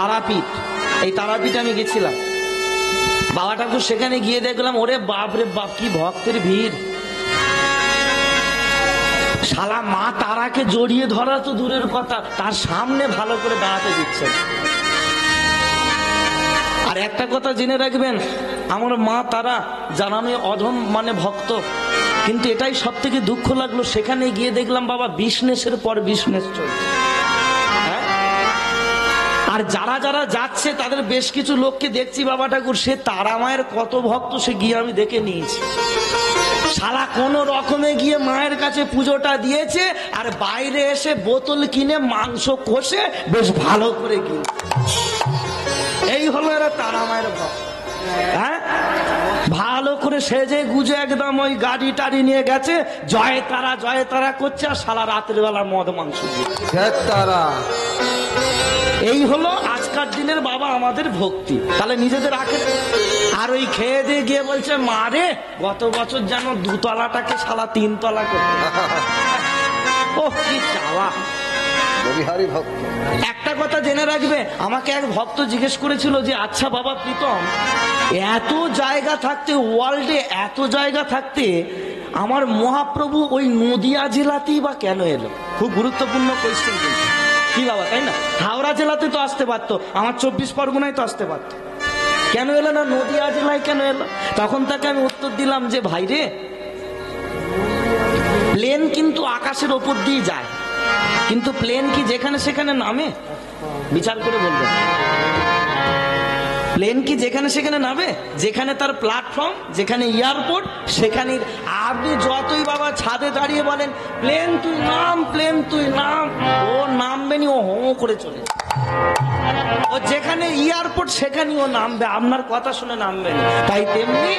তারাপীঠ, এই তারাপীঠে আমি গেছিলাম। বাবা ঠাকুর সেখানে গিয়ে দেখলাম, ওরে বাপ রে বাপ, কি ভক্তের ভিড়। শালা মা তারাকে জড়িয়ে ধরা তো দূরের কথা, তার সামনে ভালো করে দাঁড়াতে দিচ্ছেন। আর একটা কথা জেনে রাখবেন, আমার মা তারা যারা আমি অধম ভক্ত, কিন্তু এটাই সব থেকে দুঃখ লাগলো, সেখানে গিয়ে দেখলাম বাবা বিজনেসের পর বিজনেস চলছে। আর যারা যারা যাচ্ছে তাদের বেশ কিছু লোককে দেখছি বাবা ঠাকুর, সে তারা মায়ের কত ভক্ত, সে গিয়ে আমি দেখে নিয়েছি। শালা কোন রকমে গিয়ে মায়ের কাছে পুজোটা দিয়েছে, আর বাইরে এসে বোতল কিনে মাংস কষে বেশ ভালো করে কিনে। এই হলো এরা তারা মায়ের ভক্ত। হ্যাঁ, ভালো করে সেজে গুজে একদম ওই গাড়ি টাড়ি নিয়ে গেছে, জয় তারা করছে, আর শালা রাতের বেলা মদ মাংস দিয়ে তারা। এই হলো আজকার দিনের বাবা আমাদের ভক্তি। তাহলে নিজেদের রাখে। আর ওই খেয়ে দিয়ে গিয়ে বলছে, মারে গত বছর যেন 2 তলাটাকে শালা 3 তলা করতে। ও কি চাওয়া। একটা কথা জেনে রাখবে, আমাকে এক ভক্ত জিজ্ঞেস করেছিল যে, আচ্ছা বাবা প্রীতম, এত জায়গা থাকতে, ওয়ার্ল্ডে এত জায়গা থাকতে আমার মহাপ্রভু ওই নদিয়া জেলাতেই বা কেন এলো? খুব গুরুত্বপূর্ণ কোয়েশ্চেন কিন্তু। কি বাবা, তাই না? হাওড়া জেলাতে তো আসতে পারতো, আমার 24 পরগনায় তো আসতে পারতো, কেন এলো না নদিয়া জেলায় কেন এলো? তখন তাকে আমি উত্তর দিলাম যে, ভাই রে, প্লেন কিন্তু আকাশের ওপর দিয়ে যায়, কিন্তু প্লেন কি যেখানে সেখানে নামে? বিচার করে বলবেন। প্লেন কি যেখানে সেখানে নামে? যেখানে তার প্ল্যাটফর্ম, যেখানে এয়ারপোর্ট, সেখানে। আপনি যতই বাবা ছাদে দাঁড়িয়ে বলেন, প্লেন তুই নাম, প্লেন তুই নাম, ও নামবে নি, ও হো করে চলে। ও যেখানে এয়ারপোর্ট সেখানে ও নামবে, আপনার কথা শুনে নামবে না। তাই তেমনি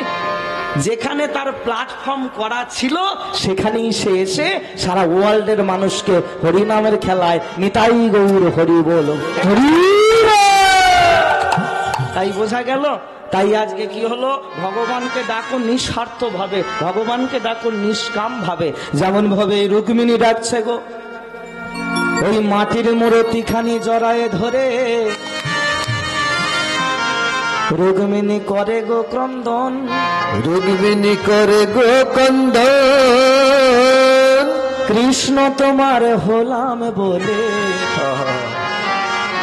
যেখানে তার প্ল্যাটফর্ম করা ছিল, সেখানেই সে এসে সারা ওয়ার্ল্ডের মানুষকে হরিনামের খেলায় নিতাই গৌর হরি বল হরি। তাই বোঝা গেল। তাই আজকে কি হলো, ভগবানকে ডাকো নিঃস্বার্থ ভাবে, ভগবানকে ডাকো নিষ্কাম ভাবে। যেমন ভাবে রুক্মিণী ডাকছে গো, ওই মাটির মূর্তি খানি জড়ায়ে ধরে রুক্মিণী করে গো ক্রন্দন, রুক্মিণী করে গো ক্রন্দন, কৃষ্ণ তোমার হলাম বলে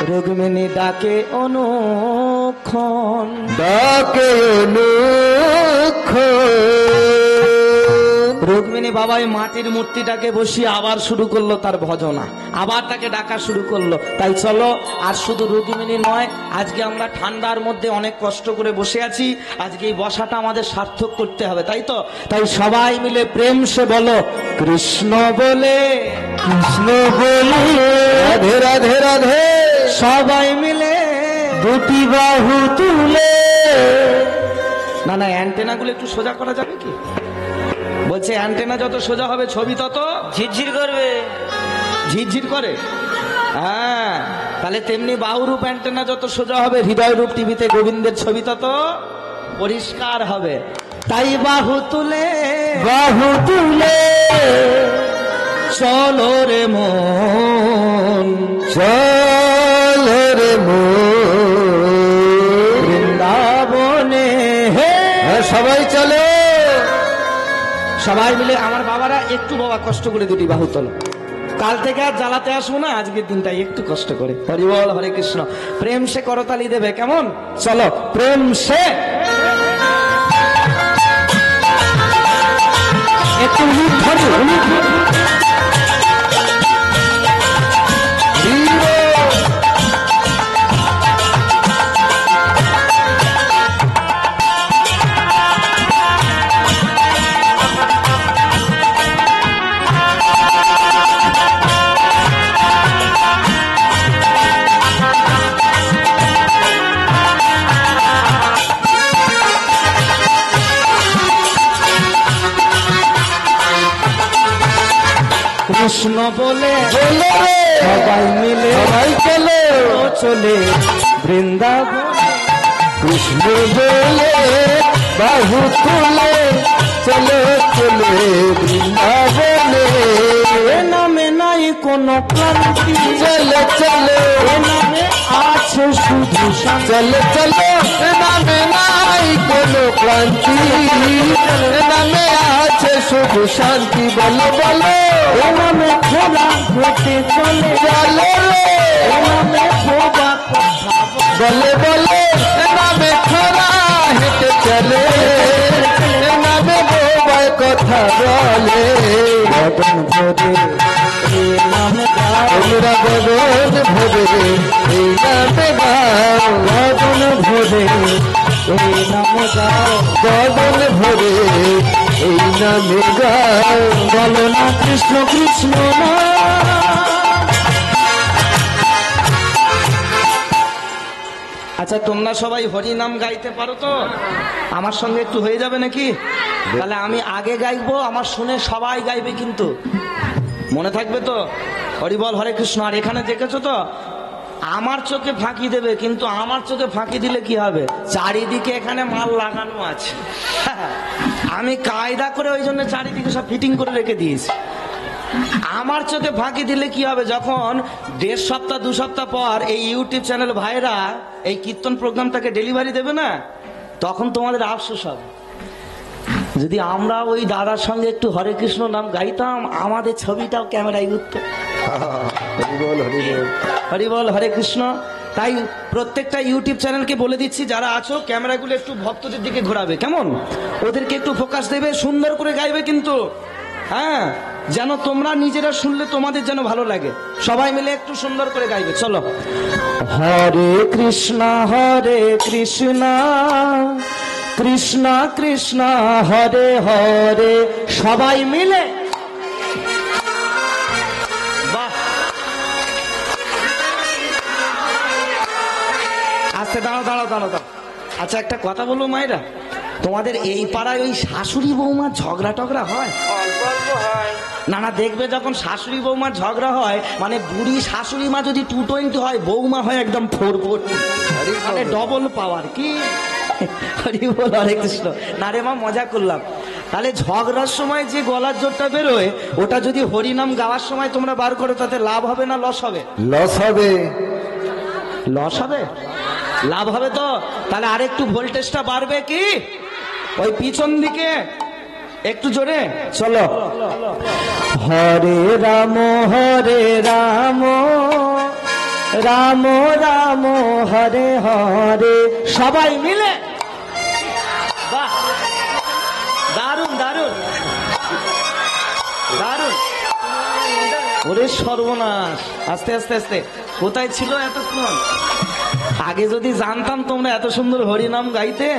রুক্মিণী ডাকে অনুক্ষণ, ডাকে অনুক্ষণ। রুক্মিণী বাবা এই মাটির মূর্তিটাকে বসিয়ে আবার শুরু করলো তার ভজনা, আবার তাকে ডাকা শুরু করলো। তাই চলো, আর শুধু রুক্মিণী নয়, আজকে আমরা ঠান্ডার মধ্যে অনেক কষ্ট করে বসে আছি, আজকে এই বসাটা আমাদের সার্থক করতে হবে, তাই তো? তাই সবাই মিলে প্রেম সে বলো কৃষ্ণ বলে, কৃষ্ণ বলে রাধে রাধে রাধে, সবাই মিলে দুটি বাহু তুলে। না না, অ্যান্টেনা গুলো একটু সোজা করা যাবে কি? বলছে অ্যান্টেনা যত সোজা হবে ছবি তত ঝিরঝির করবে। ঝিরঝির করে? হ্যাঁ, তাহলে তেমনি বাহুরূপ অ্যান্টেনা যত সোজা হবে, হৃদয় রূপ টিভিতে গোবিন্দের ছবি তত পরিষ্কার হবে। তাই বাহু তুলে, বাহু তুলে চলো রে মন, চলো রে মন, বৃন্দাবনে। হে সবাই চলো, সবাই মিলে। আমার বাবারা একটু বাবা কষ্ট করে দুটি বাহু তোলো, কাল থেকে আর জ্বালাতে আসবো না, আজকের দিনটা একটু কষ্ট করে। হরি বল, হরে কৃষ্ণ। প্রেম সে করতালি দেবে, কেমন? চলো প্রেম সে, একটু কৃষ্ণ বলে সবাই মিলে, সবাই চলো, চলে বৃন্দাবন। কৃষ্ণ বলে বাহু তুলে চলে চলে বৃন্দাবনে। নামে নাই কোনো ক্লান্তি, চলো চলো এ নামে আছে শুধু শান্তি। চলো চলো এ নামে নাই কোনো ক্লান্তি, এ নামে আছে শুধু শান্তি। বলো বলো এ নামে খোলা হেঁটে চলে, চলো রে, এ নামে খোবা কথা বলে। বলে বলে এ নামে খরা হেঁটে চলে, এ নামে বোবায় কথা বলে। গগন ভরে এ নামে গাও, তোমরা গগন ভরে এই নামে গাও, গগন ভরে এ নামে গাও। গগন ভরে এই নামে গাও। বলো না কৃষ্ণ কৃষ্ণ না। আচ্ছা তোমরা সবাই হরি নাম গাইতে পারো তো? আমার সঙ্গে একটু হয়ে যাবে নাকি? তাহলে আমি আগে গাইবো, আমার শুনে সবাই গাইবে, কিন্তু মনে থাকবে তো? হরি বল হরে কৃষ্ণ। আর এখানে দেখেছো তো আমার চোখে ফাঁকি দেবে, কিন্তু আমার চোখে ফাঁকি দিলে কি হবে? চারিদিকে এখানে মাল লাগানো আছে। আমি কায়দা করে ওই জন্য চারিদিকে সব ফিটিং করে রেখে দিয়েছি। আমার চোখে ফাঁকি দিলে কি হবে? যখন 1.5 সপ্তাহ 2 সপ্তাহ পর এই ইউটিউব চ্যানেল ভাইরা এই কীর্তন প্রোগ্রামটাকে ডেলিভারি দেবে না, তখন তোমাদের আফসোস হবে। যদি আমরা ওই দাদার সঙ্গে একটু হরে কৃষ্ণ নাম গাইতাম, আমাদের ছবিটাও ক্যামেরায় উঠতো। হরি বল হরি বল। হরি বল হরে কৃষ্ণ। তাই প্রত্যেকটা ইউটিউব চ্যানেলকে বলে দিচ্ছি, যারা আছো ক্যামেরাগুলো একটু ভক্তদের দিকে ঘোরাবে, কেমন? ওদেরকে একটু ফোকাস দেবে, সুন্দর করে গাইবে কিন্তু, হ্যাঁ, যেন তোমরা নিজেরা শুনলে তোমাদের যেন ভালো লাগে। সবাই মিলে একটু সুন্দর করে গাইবে। চলো। হরে কৃষ্ণ কৃষ্ণ কৃষ্ণ হরে হরে। সবাই মিলে বাহ, আস্তে দাঁড়াও দাঁড়াও দাঁড়াও দাঁড়াও। আচ্ছা একটা কথা বলবো মায়েরা, তোমাদের এই পাড়ায় ওই শাশুড়ি বৌমার ঝগড়া টগড়া হয়? না না, দেখবে যখন শাশুড়ি বৌমার ঝগড়া হয়, মানে বুড়ি শাশুড়ি মা যদি 220 হয়, বৌমা হয় একদম 440, মানে ডবল পাওয়ার। কি হরি বল হরে কৃষ্ণ। না রে মা, মজা করলাম। তাহলে ঝগড়ার সময় যে গলার জোরটা বেরোয়, ওটা যদি হরিনাম গাওয়ার সময় তোমরা বার করো, তাতে লাভ হবে না লস হবে? লস হবে। লস হবে? লাভ হবে তো? তাহলে আরেকটু ভোল্টেজটা বাড়বে কি ওই পিছন দিকে একটু জোরে। চলো। হরে রাম রাম রাম হরে হরে। সবাই মিলে বাহ, দারুন দারুন দারুন। ওরে সর্বনাশ, আস্তে আস্তে আস্তে। কোথায় ছিল এতক্ষণ? আগে যদি জানতাম তোমরা এত সুন্দর হরিনাম গাইতে,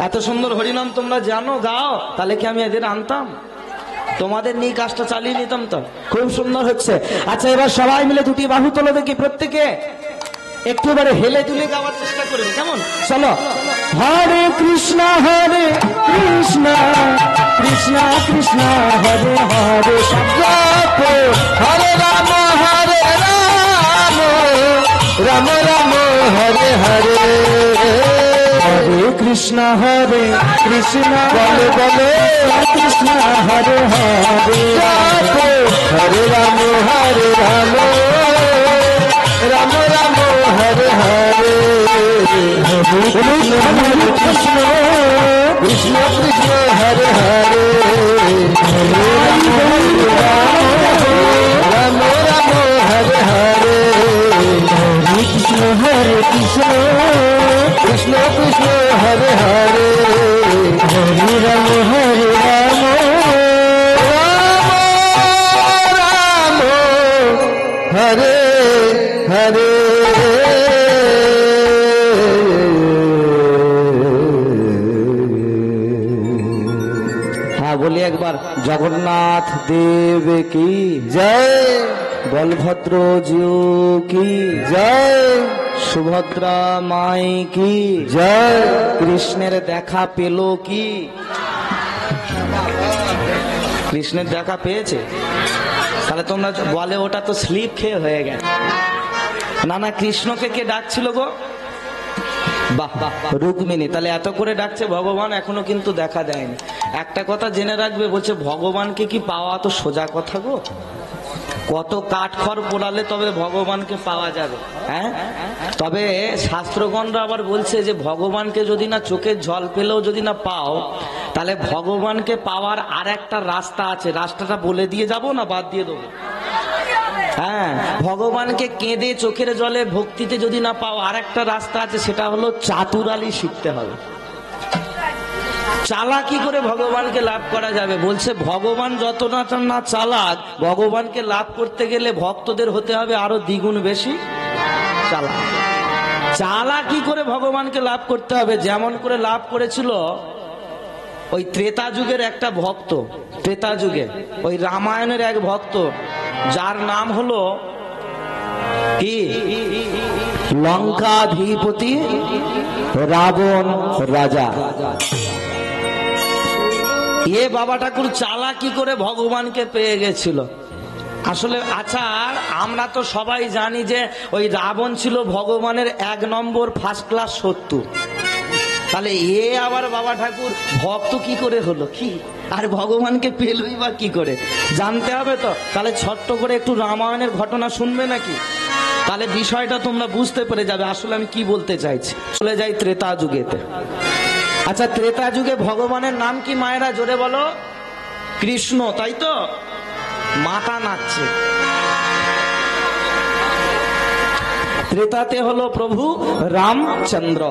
এত সুন্দর হরিনাম তোমরা জানো গাও, তাহলে কি আমি এদের আনতাম? তোমাদের নিয়ে কাজটা চালিয়ে নিতাম তো। খুব সুন্দর হচ্ছে। আচ্ছা এবার সবাই মিলে দুটি বাহু তোলো দেখি, প্রত্যেকে একটু এবারে হেলে তুলে গাওয়ার চেষ্টা করবে, কেমন? চলো। হরে কৃষ্ণ কৃষ্ণ কৃষ্ণ হরে হরে। হরে রাম রাম রাম হরে হরে। হরে কৃষ্ণ কৃষ্ণ বলে বলে কৃষ্ণ হরে হরে। হরে রাম রাম রাম হরে হরে। কৃষ্ণ কৃষ্ণ কৃষ্ণ হরে হরে। রাম রাম হরে হরে। কৃষ্ণ হরে কৃষ্ণ কৃষ্ণ কৃষ্ণ হরে হরে। হরে রাম রাম হরে হরে। হ্যাঁ বলি একবার, জগন্নাথ দেব কি জয়, বলভদ্র জিউ কি জয়, সুভদ্রা মাই কি জয়। কৃষ্ণের দেখা পেল কি? কৃষ্ণের দেখা পেয়েছে? তাহলে তোমরা বলে ওটা তো স্লিপ খেয়ে হয়ে গেছে। না না, কৃষ্ণকে কে ডাকছিল গো? বাহ বাহ, রুক্মিণী। তাহলে এত করে ডাকছে ভগবান, এখনো কিন্তু দেখা দেয়নি। একটা কথা জেনে রাখবে, বলছে ভগবানকে কি পাওয়া তো সোজা কথা গো? কত কাঠখড় পোড়ালে তবে ভগবানকে পাওয়া যাবে? হ্যাঁ, তবে শাস্ত্রগণরা আবার বলছে যে ভগবানকে যদি না চোখের জল পেলেও যদি না পাও, তাহলে ভগবানকে পাওয়ার আর একটা রাস্তা আছে। রাস্তাটা বলে দিয়ে যাব না বাদ দিয়ে দেবো? হ্যাঁ, ভগবানকে কেঁদে চোখের জলে ভক্তিতে যদি না পাও, আর একটা রাস্তা আছে, সেটা হলো চাতুরালি শিখতে হবে। চালাকি করে ভগবানকে লাভ করা যাবে। বলছে ভগবান যতটা না চালাক, ভগবানকে লাভ করতে গেলে ভক্তদের হতে হবে আরো দ্বিগুণ বেশি চালাক। চালাকি করে ভগবানকে লাভ করতে হবে, যেমন করে লাভ করেছিল ওই ত্রেতা যুগের একটা ভক্ত। ত্রেতা যুগে ওই রামায়ণের এক ভক্ত, যার নাম হলো কি, লঙ্কাধিপতি রাবণ রাজা। এ বাবা ঠাকুর চালাকি করে ভগবানকে পেয়ে গেছিল। আসলে আচ্ছা, আমরা তো সবাই জানি যে ওই রাবণ ছিল ভগবানের 1 নম্বর ফার্স্ট ক্লাস শত্রু। তাহলে এ আবার বাবা ঠাকুর ভক্ত কি করে হলো, কি আর ভগবানকে পেলই বা কি করে, জানতে হবে তো। তাহলে ছোট্ট করে একটু রামায়ণের ঘটনা শুনবে নাকি? তাহলে বিষয়টা তোমরা বুঝতে পেরে যাবে আসলে আমি কি বলতে চাইছি। চলে যাই ত্রেতা যুগেতে। আচ্ছা, ত্রেতা যুগে ভগবানের নাম কি মায়েরা জোরে বলো? কৃষ্ণ, তাই তো? মাথা নাচছে। ত্রেতাতে হলো প্রভু রামচন্দ্র।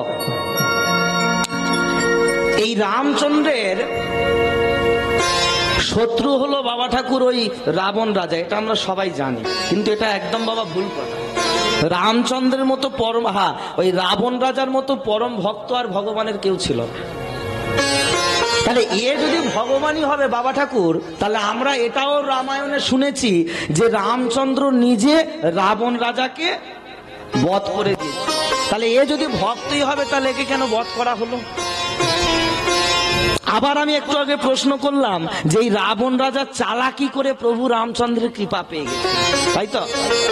এই রামচন্দ্রের শত্রু হলো বাবা ঠাকুর ওই রাবণ রাজা। এটা আমরা সবাই জানি, কিন্তু এটা একদম বাবা ভুল কথা। রামচন্দ্রের মতো পরম, ওই রাবণ রাজার মতো পরম ভক্ত আর ভগবানের কেউ ছিল না। তাহলে এ যদি ভগবানই হবে বাবা ঠাকুর, তাহলে আমরা এটাও রামায়ণে শুনেছি যে রামচন্দ্র নিজে রাবণ রাজাকে বধ করে দিয়েছে। তাহলে এ যদি ভক্তই হবে, তাহলে একে কেন বধ করা হলো? আবার আমি একটু আগে প্রশ্ন করলাম যে এই রাবণ রাজা চালাকি করে প্রভু রামচন্দ্রের কৃপা পেয়ে গেছে, তাই তো?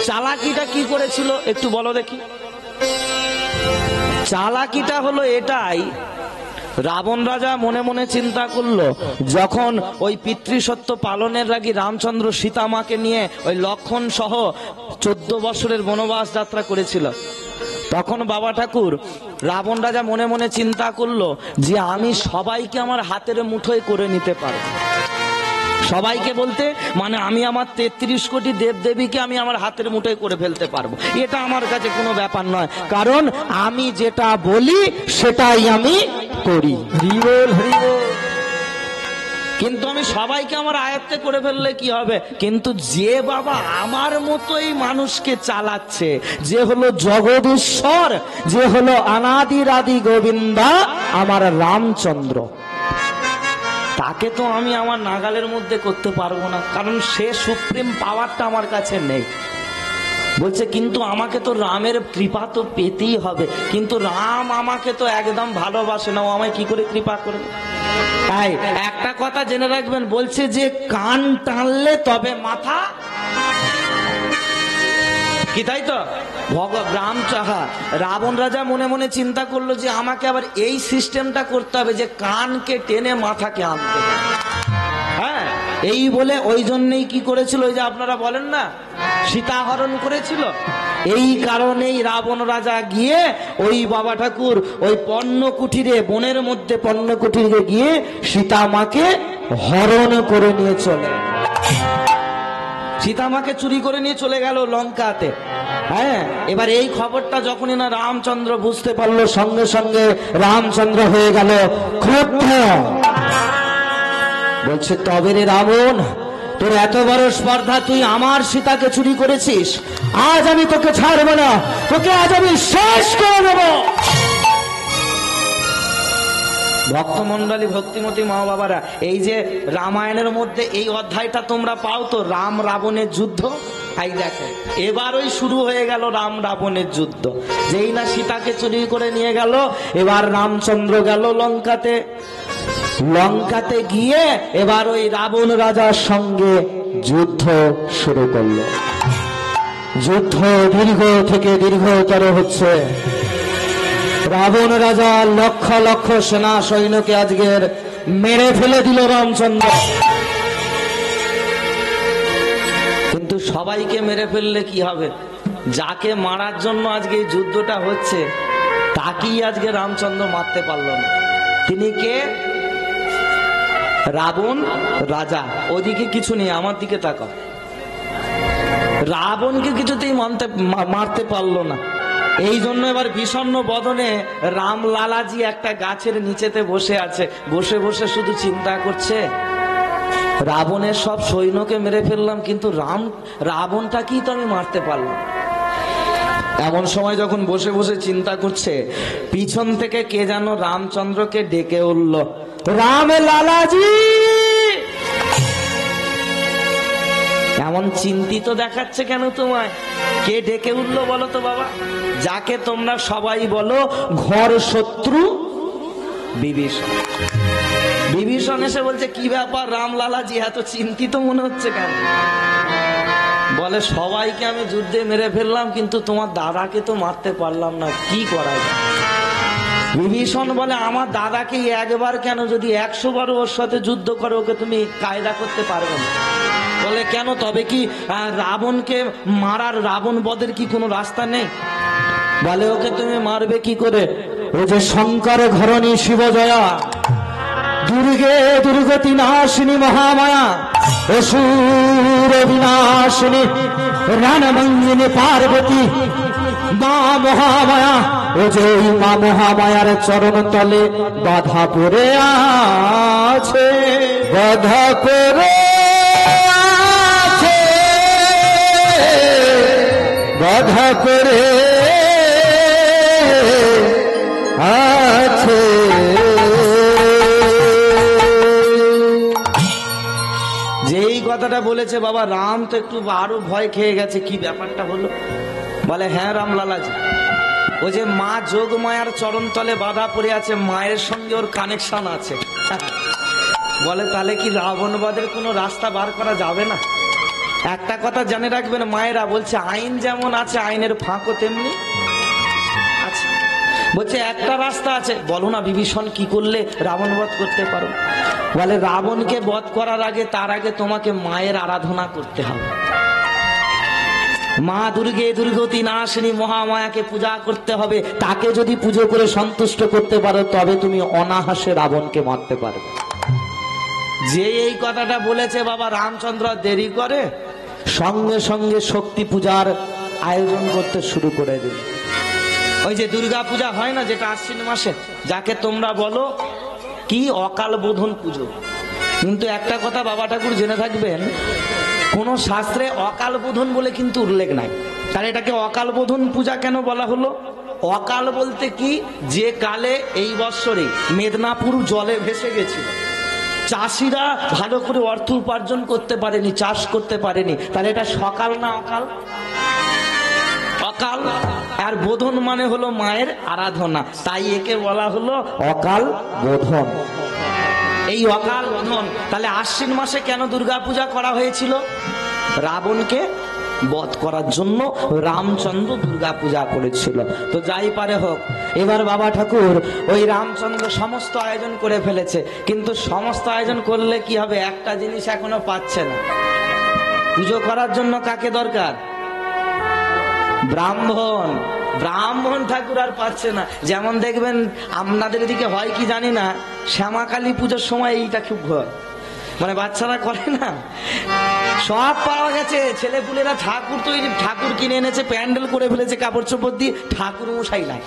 চালাকিটা কি করেছিল একটু বলো দেখি। চালাকিটা হলো এটাই, রাবণ রাজা মনে মনে চিন্তা করলো, যখন ওই পিতৃসত্য পালনের লাগি রামচন্দ্র সীতামাকে নিয়ে ওই লক্ষণ সহ 14 বছরের বনবাস যাত্রা করেছিল, তখন বাবা ঠাকুর রাবণ রাজা মনে মনে চিন্তা করলো যে আমি সবাইকে আমার হাতের মুঠোয় করে নিতে পারবো। সবাইকে বলতে মানে আমি আমার 33 কোটি দেবদেবীকে আমি আমার হাতের মুঠোয় করে ফেলতে পারবো। এটা আমার কাছে কোনো ব্যাপার নয়, কারণ আমি যেটা বলি সেটাই আমি করি। কিন্তু আমি সবাইকে আমার আয়ত্তে করে ফেললে কি হবে? কিন্তু যে বাবা আমার মতোই মানুষকে চালাচ্ছে, যে হলো জগদীশ্বর, যে হলো অনাদিরাদি গোবিন্দা আমার রামচন্দ্র, তাকে তো আমি আমার নাগালের মধ্যে করতে পারবো না, কারণ সে সুপ্রিম পাওয়ারটা আমার কাছে নেই। বলছে কিন্তু আমাকে তো রামের কৃপা তো পেতেই হবে, কিন্তু রাম আমাকে তো একদম ভালোবাসে না, ও আমায় কি করে কৃপা করবে? তাই একটা কথা জেনে রাখবেন, বলছে যে কান টানলে তবে মাথা কি, তাই তো? রাবণ রাজা মনে মনে চিন্তা করলো যে আমাকে আবার এই সিস্টেমটা করতে হবে যে কানকে টেনে মাথাকে আনতে হবে। হ্যাঁ, এই বলে ওই জন্যই কি করেছিল, ওই যে আপনারা বলেন না সীতাহরণ করেছিল। এই কারণেই রাবণ রাজা গিয়ে ওই বাবা ঠাকুর ওই পণ্য কুঠিরে, বনের মধ্যে পণ্য কুঠিরে গিয়ে সীতামাকে হরণ করে নিয়ে চলে, সীতামাকে চুরি করে নিয়ে চলে গেল লঙ্কাতে। হ্যাঁ, এবার এই খবরটা যখনই না রামচন্দ্র বুঝতে পারলো, সঙ্গে সঙ্গে রামচন্দ্র হয়ে গেল ক্রুদ্ধ। বলছে তবে রে রাবণ, তোর এত বড় স্পর্ধা, তুই আমার সীতাকে চুরি করেছিস, আজ আমি তোকে ছাড়বো না, তোকে আজ আমি শেষ করে দেব। ভক্তমন্ডলী, ভক্তিমতী মা বাবারা, এই যে রামায়ণের মধ্যে এই অধ্যায়টা তোমরা পাও তো, রাম রাবণের যুদ্ধ। এই দেখো এবার ওই শুরু হয়ে গেল রাম রাবণের যুদ্ধ। যেই না সীতাকে চুরি করে নিয়ে গেল, এবার রামচন্দ্র গেল লঙ্কাতে। লঙ্কাতে গিয়ে এবার ওই রাবণ রাজার সঙ্গে যুদ্ধ শুরু করলো। যুদ্ধ দীর্ঘ থেকে দীর্ঘতর হচ্ছে। রাবণ রাজা লক্ষ লক্ষ সেনা সৈন্যকে আজকের মেরে ফেলে দিল রামচন্দ্র। কিন্তু সবাইকে মেরে ফেললে কি হবে? যাকে মারার জন্য আজকে এই যুদ্ধটা হচ্ছে তাকেই আজকে রামচন্দ্র মারতে পারলো না। তিনি কে? রাবণ রাজা। ওদিকে কিছু নেই, আমার দিকে তাকাও। রাবণকে কিছুতেই মারতে পারলো না। এই জন্য এবার বিষণ্ণ বদনে রাম লালাজি একটা গাছের নিচেতে বসে আছে। বসে বসে শুধু চিন্তা করছে, রাবণের সব সৈন্যকে মেরে ফেললাম, কিন্তু রাবণটাকেই তো আমি মারতে পারলাম। এমন সময় যখন বসে বসে চিন্তা করছে, পিছন থেকে কে যেন রামচন্দ্রকে ডেকে উঠল, রাম লালাজি। এমন চিন্তিত দেখাচ্ছে কেন তোমায়? কে ডেকে উঠলো বলো তো বাবা? যাকে তোমরা সবাই বলো ঘর শত্রু বিভীষণ। বিভীষণ এসে বলছে, কি ব্যাপার রামলালাজি, এত চিন্তিত মনে হচ্ছে কেন? বলে, সবাইকে আমি যুদ্ধে মেরে ফেললাম, কিন্তু তোমার দাদাকে তো মারতে পারলাম না, কি করা যায়? বিভীষণ বলে, আমার দাদাকে একবার কেন, যদি 100 বার ওর সাথে যুদ্ধ করে ওকে তুমি কায়দা করতে পারবে না। বলে, কেন? তবে কি রাবণকে মারার, রাবণ বধের কি কোনো রাস্তা নেই? বলে, ওকে তুমি মারবে কি করে? ও যে শঙ্কর ঘরণী শিবজয়া, দুর্গে দুর্গতি নাশিনী মহামায়া, অসুর বিনাশিনী রণমঞ্জিনী পার্বতী মা মহামায়া। ও যে মা মহামায়ার চরণ তলে বাধা পড়ে আছে, বাধা পড়ে আছে, বাধা পড়ে আছে। যেই কথাটা বলেছে বাবা রাম তো একটু আরো ভয় খেয়ে গেছে, কি ব্যাপারটা হলো? বলে, হ্যাঁ রামলালাজি, ও যে মা যোগমায়ার চরণ তলে বাধা পড়ে আছে, মায়ের সঙ্গে ওর কানেকশন আছে। বলে, তাহলে কি রাবণ বধের কোনো রাস্তা বার করা যাবে না? একটা কথা জেনে রাখবেন মায়েরা, বলছে আইন যেমন আছে আইনের ফাঁকও তেমনি আছে। বলছে একটা রাস্তা আছে। বলো না বিভীষণ, কি করলে রাবণ বধ করতে পারো? বলে, রাবণকে বধ করার আগে, তার আগে তোমাকে মায়ের আরাধনা করতে হবে। মা দুর্গে দুর্গতি নাশিনী মহামায়াকে পূজা করতে হবে। তাকে যদি পুজো করে সন্তুষ্ট করতে পারো, তবে তুমি অনাহাসে রাবণকে মারতে পারবে। যে এই কথাটা বলেছে বাবা, রামচন্দ্র দেরি করে সঙ্গে সঙ্গে শক্তি পূজার আয়োজন করতে শুরু করে দিল। ওই যে দুর্গা পূজা হয় না, যেটা আশ্বিন মাসে, যাকে তোমরা বলো কি অকাল বোধন পুজো। কিন্তু একটা কথা বাবা ঠাকুর জেনে থাকবেন, কোন শাস্ত্রে অকাল বোধন বলে কিন্তু উল্লেখ নাই। তাহলে এটাকে অকাল বোধন পূজা কেন বলা হলো? অকাল বলতে কি, যে কালে এই বৎসরে মেদিনীপুর জলে ভেসে গেছিল, চাষিরা ভালো করে অর্থ উপার্জন করতে পারেনি, চাষ করতে পারেনি, তাহলে এটা সকাল না অকাল? অকাল। আর বোধন মানে হলো মায়ের আরাধনা, তাই একে বলা হলো অকাল বোধন। এই অকাল বোধন, তাহলে আশ্বিন মাসে কেন দুর্গা পূজা করা হয়েছিল? রাবণকে বধ করার জন্য রামচন্দ্র দুর্গা পূজা করেছিল। তো যাই পারে হোক, এবার বাবা ঠাকুর ওই রামচন্দ্র সমস্ত আয়োজন করে ফেলেছে, কিন্তু সমস্ত আয়োজন করলে কি হবে? একটা জিনিস এখনো পাচ্ছে না। পুজো করার জন্য কাকে দরকার? ব্রাহ্মণ। ব্রাহ্মণ ঠাকুর আর পাচ্ছে না। যেমন দেখবেন আপনাদের এদিকে হয় কি জানি না, শ্যামাকালী পুজোর সময় এইটা খুব হয়, মানে বাচ্চারা করে না, সব পাওয়া গেছে। ছেলেপুলেরা ঠাকুর তৈরি, ঠাকুর কিনে এনেছে, প্যান্ডেল করে ফেলেছে কাপড় চোপড় দিয়ে, ঠাকুর মশাই নাই।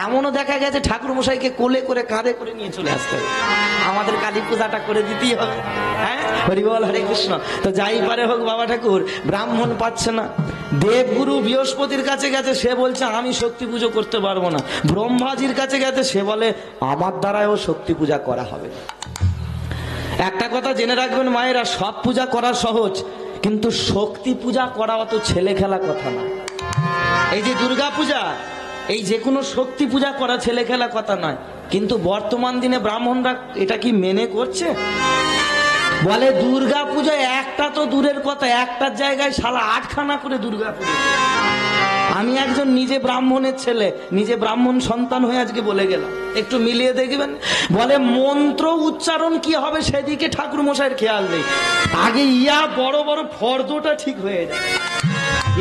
এমনও দেখা গেছে ঠাকুর মশাইকে কোলে করে কাঁধে করে নিয়ে চলে আসতে হবে। আমাদের কালী পূজাটা করে দিতেই হবে। হ্যাঁ, হরি বল, হরে কৃষ্ণ। তো যাই পারে হোক বাবা ঠাকুর ব্রাহ্মণ পাচ্ছে না। দেবগুরু বৃহস্পতির কাছে গেছে, সে বলছে আমি শক্তি পুজো করতে পারবো না। ব্রহ্মাজির কাছে গেছে, সে বলে আমার দ্বারাও শক্তি পূজা করা হবে। একটা কথা জেনে রাখবেন মায়েরা, সব পূজা করা সহজ, কিন্তু শক্তি পূজা করা অত ছেলে খেলা কথা না। এই যে দুর্গা পূজা, এই যে কোনো শক্তি পূজা করা ছেলে খেলা কথা নয়। কিন্তু বর্তমান দিনে ব্রাহ্মণরা এটা কি মেনে করছে? বলে দুর্গা পূজা একটা তো দূরের কথা, একটার জায়গায় শালা 8খানা করে দুর্গা পূজা। আমি একজন নিজে ব্রাহ্মণের ছেলে, নিজে ব্রাহ্মণ সন্তান হয়ে আজকে বলে গেলাম, একটু মিলিয়ে দেখবেন। বলে মন্ত্র উচ্চারণ কি হবে সেদিকে ঠাকুর মশাইয়ের খেয়াল নেই, আগে ইয়া বড় বড় ফর্দটা ঠিক হয়ে যায়,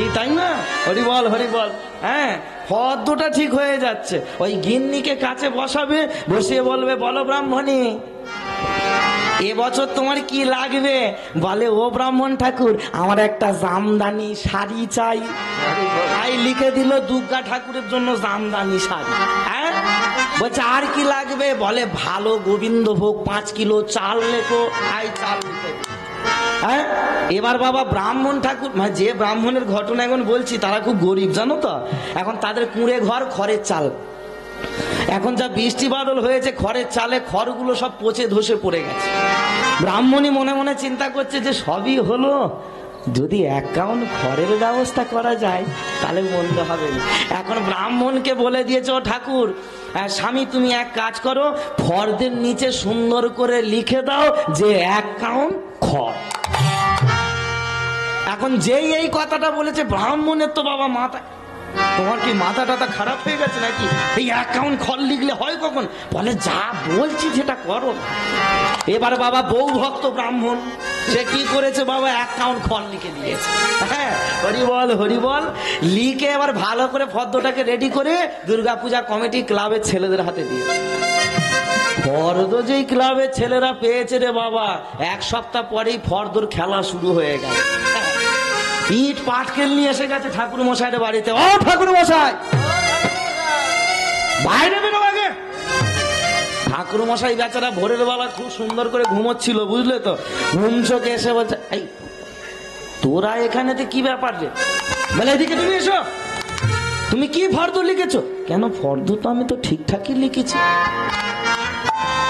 এই তাই না? হরি বল হরি বল। হ্যাঁ, ফর্দটা ঠিক হয়ে যাচ্ছে। ওই গিন্নিকে কাছে বসাবে, বসিয়ে বলবে বলো ব্রাহ্মণী এবছর তোমার কি লাগবে? বলে ও ব্রাহ্মণ ঠাকুর আমার একটা জামদানি শাড়ি চাই। তাই লিখে দিল দুর্গা ঠাকুরের জন্য জামদানি শাড়ি। হ্যাঁ, বলছে আর কি লাগবে? বলে ভালো গোবিন্দভোগ 5 কিলো চাল লেখো। আই চাল লিখে দিল। হ্যাঁ, এবার বাবা ব্রাহ্মণ ঠাকুর, মানে যে ব্রাহ্মণের ঘটনা এখন বলছি তারা খুব গরিব জানো তো, এখন তাদের কুঁড়ে ঘর, খড়ের চাল। এখন যা বৃষ্টি বাদল হয়েছে, খড়ের চালে খড়গুলো সব পচে ধসে পড়ে গেছে। ব্রাহ্মণী মনে মনে চিন্তা করছে যে সবই হলো, যদি অ্যাকাউন্ট খড়ের ব্যবস্থা করা যায় তাহলে মন্দ হবে না। এখন ব্রাহ্মণকে বলে দিয়েছে ও ঠাকুর স্বামী তুমি এক কাজ করো, ফর্দের নিচে সুন্দর করে লিখে দাও যে অ্যাকাউন্ট খড়। এখন যেই এই কথাটা বলেছে ব্রাহ্মণের তো বাবা মাথা, তোমার কি মাথা টাথা খারাপ হয়ে গেছে নাকি? এই অ্যাকাউন্ট খল লিখলে হয় কখন? বলে যা বলছি সেটা করো। এবার বাবা বউ ভক্ত ব্রাহ্মণ, সে কি করেছে বাবা অ্যাকাউন্ট খল লিখে দিয়েছে। হ্যাঁ, হরি বল হরি বল। লিখে এবার ভালো করে ফর্দটাকে রেডি করে দুর্গাপূজা কমিটি ক্লাবের ছেলেদের হাতে দিয়েছে। ফর্দ যেই ক্লাবের ছেলেরা পেয়েছে রে বাবা, 1 সপ্তাহ পরেই ফর্দর খেলা শুরু হয়ে গেল। ইট পাটকেল নিয়ে এসে গেছে ঠাকুর মশাইয়ের বাড়িতে। ও ঠাকুর মশাই বাইরে বেরো আগে। ঠাকুর মশাই বেচারা ভোরের বেলা খুব সুন্দর করে ঘুমোচ্ছিল, বুঝলে তো, ঘুম চোখে এসে বলছে এই তোরা এখানেতে কি ব্যাপার রে? বলে এদিকে তুমি এসো, তুমি কি ফর্দ লিখেছো? কেন ফর্দ তো আমি তো ঠিকঠাকই লিখেছি।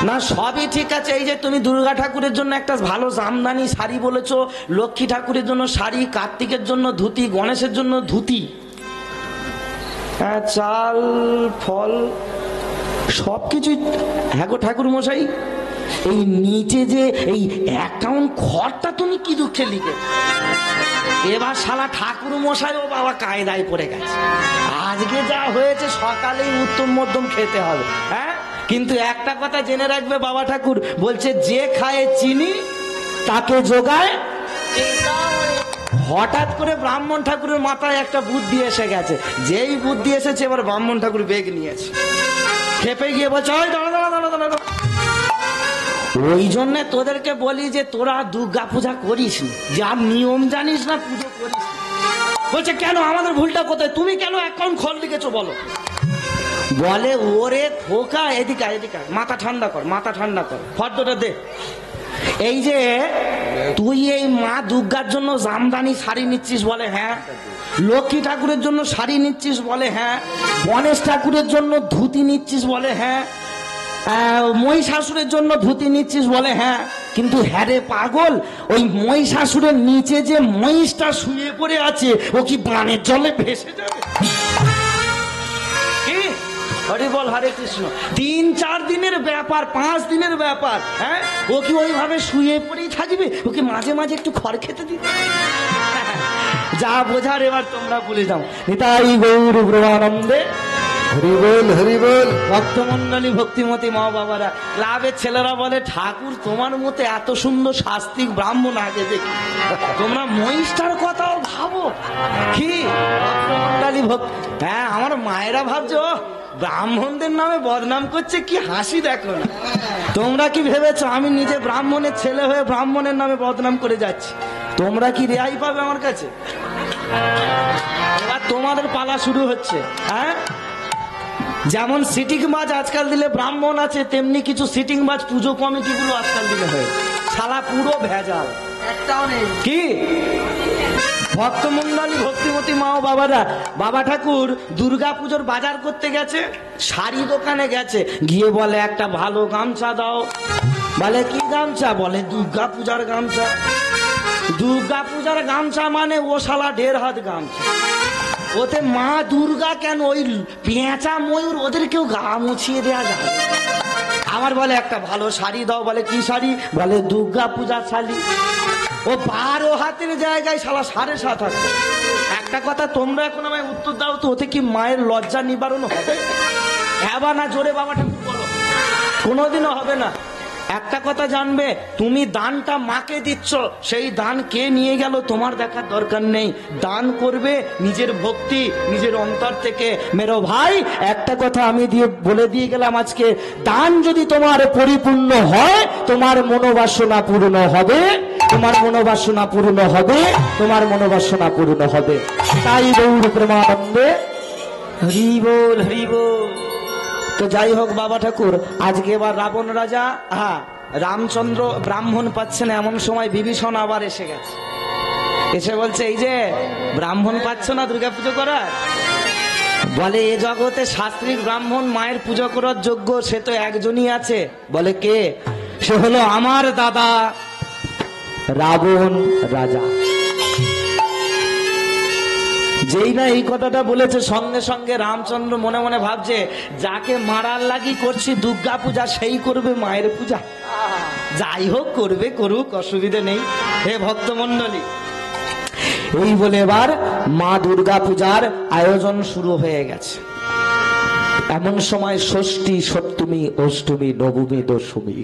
না সবই ঠিক আছে, এই যে তুমি দুর্গা ঠাকুরের জন্য একটা ভালো জামদানি শাড়ি বলেছো, লক্ষ্মী ঠাকুরের জন্য শাড়ি, কার্তিকের জন্য ধুতি, গণেশের জন্য ধুতি, চাল ফল সবকিছুই। হ্যাঁ গো ঠাকুর মশাই, এই নিচে যে এই অ্যাকাউন্ট খরটা তুমি কি দুঃখে লিখে? এবার শালা ঠাকুর মশাই ও বাবা কায়দায় পড়ে গেছে। আজকে যা হয়েছে সকালেই উত্তম মধ্যম খেতে হবে। হ্যাঁ, কিন্তু একটা কথা জেনে রাখবে বাবা ঠাকুর বলছে যে খায় চিনি তাকে যোগায়। হঠাৎ করে ব্রাহ্মণ ঠাকুরের মাথায় একটা বুদ্ধি এসে গেছে। যেই বুদ্ধি এসেছে এবার ব্রাহ্মণ ঠাকুর বেগ নিয়েছে, খেপে গিয়ে বলছে ওই দাঁড়া দাঁড়া দাঁড়া দাঁড়া। ওই জন্য তোদেরকে বলি যে তোরা দুর্গা পূজা করিস না, যার নিয়ম জানিস না পুজো করিস না। বলছে কেন, আমাদের ভুলটা কোথায়? তুমি কেন অ্যাকাউন্ট খোল লিখেছো বলো? বলে ওরে খোকা এদিকে এদিকে, মাথা ঠান্ডা কর, মাথা ঠান্ডা কর, ফর্দটা দে। এই যে তুই এই মা দুর্গার জন্য জামদানি শাড়ি নিচ্ছিস বলে হ্যাঁ, লক্ষ্মী ঠাকুরের জন্য শাড়ি নিচ্ছিস বলে হ্যাঁ, গণেশ ঠাকুরের জন্য ধুতি নিচ্ছিস বলে হ্যাঁ, মহিষাসুরের জন্য ধুতি নিচ্ছিস বলে হ্যাঁ, কিন্তু হ্যাঁ রে পাগল, ওই মহিষাসুরের নিচে যে মহিষটা শুয়ে পড়ে আছে ও কি বানের জলে ভেসে যাবে? হরি বল হরে কৃষ্ণ। 3-4 দিনের ব্যাপার, 5 দিনের ব্যাপার। হ্যাঁ, ও কি ওইভাবে শুয়ে পড়েই থাকবে? ওকে মাঝে মাঝে একটু খড় খেতে দিতে। যা বোঝার এবার তোমরা বলে যাও। নিতাই গৌর ব্রহ্মানন্দে হরি বল হরি বল। ভক্তমন্ডলী ভক্তিমতী মা বাবারা, ক্লাবের ছেলেরা বলে ঠাকুর তোমার মতো এত সুন্দর শাস্তিক ব্রাহ্মণ আগে দেখি, তোমরা মহিষটার কথাও ভাবো কি? ভক্তমন্ডলী হ্যাঁ, আমার মায়েরা ভাবছো ব্রাহ্মণদের নামে বদনাম করছে, কি হাসি দেখো না। তোমরা কি ভেবেছো আমি নিজে ব্রাহ্মণের ছেলে হয়ে ব্রাহ্মণের নামে বদনাম করে যাচ্ছি? তোমরা কি রেহাই পাবে আমার কাছে? এবার তোমাদের পালা শুরু হচ্ছে। হ্যাঁ, যেমন সিটিং বাজ আজকাল দিলে ব্রাহ্মণ আছে, তেমনি কিছু সিটিং বাজ পুজো কমিটিগুলো আজকাল দিলে হয়, শালা পুরো ভেজাল একটাও নেই। কি ভক্তমন্ডলী ভক্তিমতী মা ও বাবারা, বাবা ঠাকুর দুর্গা পুজোর বাজার করতে গেছে, শাড়ি দোকানে গেছে, গিয়ে বলে একটা ভালো গামছা দাও। বলে কি গামছা? বলে দুর্গা পূজার গামছা। দুর্গা পূজার গামছা মানে ও শালা 1.5 হাত গামছা। ওতে মা দুর্গা কেন, ওই পেঁচা ময়ূর ওদেরকেও গা মুছিয়ে দেওয়া যাবে। আবার বলে একটা ভালো শাড়ি দাও। বলে কি শাড়ি? বলে দুর্গা পূজার শাড়ি। ও 12 হাতের জায়গায় শালা 7.5 হাত। একটা কথা তোমরা এখন আমায় উত্তর দাও তো, ওতে কি মায়ের লজ্জা নিবারণ হবে? হ্যাঁ বা না জোরে বাবা ঠাকুর বলো। কোনোদিনও হবে না। একটা কথা জানবে, তুমি দানটা মাকে দিচ্ছ, সেই দান কে নিয়ে গেল তোমার দেখার দরকার নেই। দান করবে নিজের ভক্তি, নিজের অন্তর থেকে। মেরো ভাই, একটা কথা আমি বলে দিয়ে গেলাম আজকে, দান যদি তোমার পরিপূর্ণ হয়, তোমার মনোবাসনা পূর্ণ হবে, তোমার মনোবাসনা পূর্ণ হবে, তোমার মনোবাসনা পূর্ণ হবে। তাই গৌর প্রেমানন্দে হরি বল, হরি বল। তো যাই হোক বাবা ঠাকুর, আজকে এবার রাবণ রাজা, হ্যাঁ রামচন্দ্র ব্রাহ্মণ পাচ্ছে না, এমন সময় বিভীষণ আবার এসে গেছে। এসে বলছে, এই যে ব্রাহ্মণ পাচ্ছ না দুর্গা পুজো করার, বলে এ জগতে শাস্ত্রিক ব্রাহ্মণ মায়ের পুজো করার যোগ্য সে তো একজনই আছে। বলে কে? সে হলো আমার দাদা রাবণ রাজা। যেই না এই কথাটা বলেছে, সঙ্গে সঙ্গে রামচন্দ্র মনে মনে ভাবছে, যাকে মারার লাগি করছি দুর্গা পূজা, সেই করবে মায়ের পূজা। যাই হোক, করবে করুক, অসুবিধে নেই। হে ভক্তমণ্ডলী, এই বলে এবার মা দুর্গা পূজার আয়োজন শুরু হয়ে গেছে। এমন সময় ষষ্ঠী, সপ্তমী, অষ্টমী, নবমী, দশমী,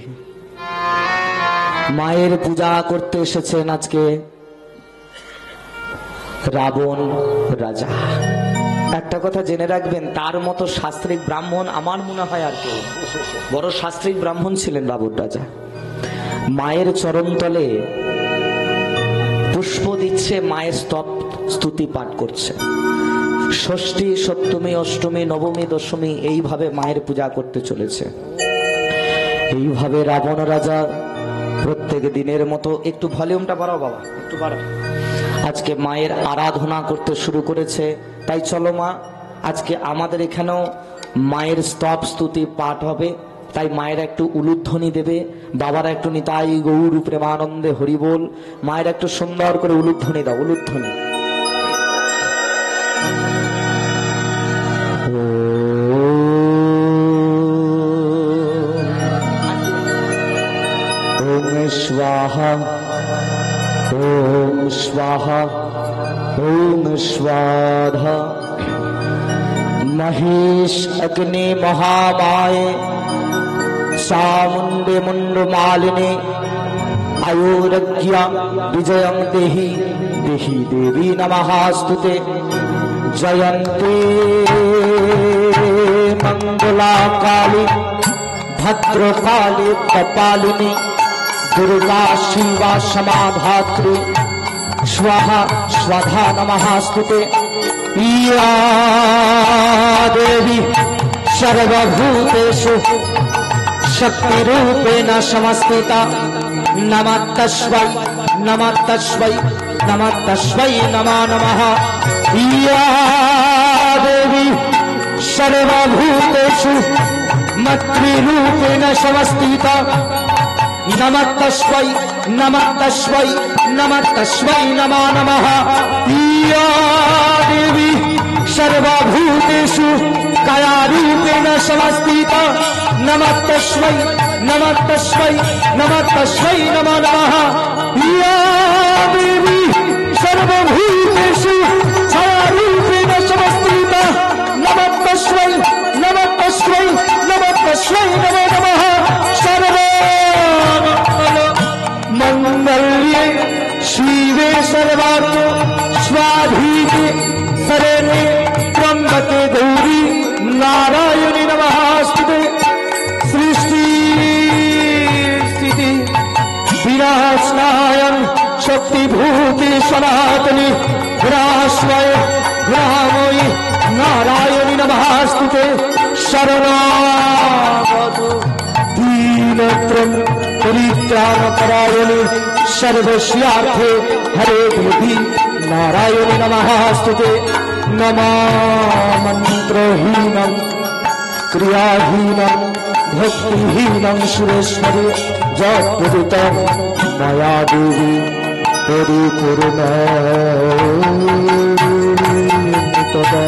মায়ের পূজা করতে এসেছেন আজকে রাবণ রাজা। একটা কথা জেনে রাখবেন, তার মতো শাস্ত্রিক ব্রাহ্মণ আমার মনে হয় আর কেউ। বড় শাস্ত্রিক ব্রাহ্মণ ছিলেন রাবণ রাজা। মায়ের চরণতলে পুষ্প দিচ্ছে, মায়ের স্তুতি পাঠ করছে। ষষ্ঠী, সপ্তমী, অষ্টমী, নবমী, দশমী এইভাবে মায়ের পূজা করতে চলেছে। এইভাবে রাবণ রাজা প্রত্যেক দিনের মতো, একটু ভলিউমটা বাড়াও বাবা, একটু বাড়াও, আজকে মায়ের আরাধনা করতে শুরু করেছে। তাই চলো মা, আজকে আমাদের এখানেও মায়ের স্তব স্তুতি পাঠ হবে। তাই মায়েরা একটু উলুধ্বনি দেবে, বাবারা একটু নিতাই গৌর প্রেমানন্দে হরি বল। মায়ের একটু সুন্দর করে উলুধ্বনি দাও, উলুধ্বনি। ওম স্বাহা, ওম স্বাহা, ওম স্বাধা। মহেশ অগ্নি মহামায়ে চামুণ্ডে মুণ্ড মালিনে আয়োরজ্ঞা বিজয়ং দেহি দেহি দেবী নমঃস্তুতে। জয়ন্তে মঙ্গলা কালী ভদ্রকালী কপালিনী দুর্গা শিবা সমাধাত্রী স্বাহা স্বাধা নমঃস্তুতে। ইয়া দেবী সর্বভূতেষু শক্তিরূপেণ সমস্থিতা। নমঃ তস্मै, নমঃ তস্मै, নমঃ তস্मै নমো নমঃ। ইয়া দেবী সর্বভূতেষু মাতৃরূপেণ সমস্থিতা। নমঃ তস্मै, নমঃ তস্मै, নমঃ তস্मै নমো নমঃ। ইয়া দেবী সর্বভূতেষু কায়ারূপেণ সমস্থিতা। নমঃ তস্मै, নমঃ তস্मै, নমঃ তস্मै নমো নমঃ। ইয়া দেবী সর্বভূতেষু ছায়ারূপেণ সমস্থিতা। নমঃ তস্मै, নমঃ তস্मै, নমঃ তস্मै নমো নমঃ। মঙ্গল্যে শিবে সর্বার্থ স্বাধীনে শরণে ত্র্যম্বকে গৌরী নারায়ণী নমঃস্তুতে। সৃষ্টি স্থিতি বিনাশনায় শক্তিভূতি সনাতনী গ্রাসময় গ্রাময়ী নারায়ণী নমঃস্তুতে। শরণাগত দীনত্রং পরিত্রাণপরায়ণী সর্বস্যার্থে হরে দেবী নারায়ণী নমঃস্তুতে। নমো মন্ত্রহীনং ক্রিয়াহীনং ভক্তিহীনং সুরেশ্বরী যৎপূজিতং ময়া দেবী পরিপূর্ণ তদা।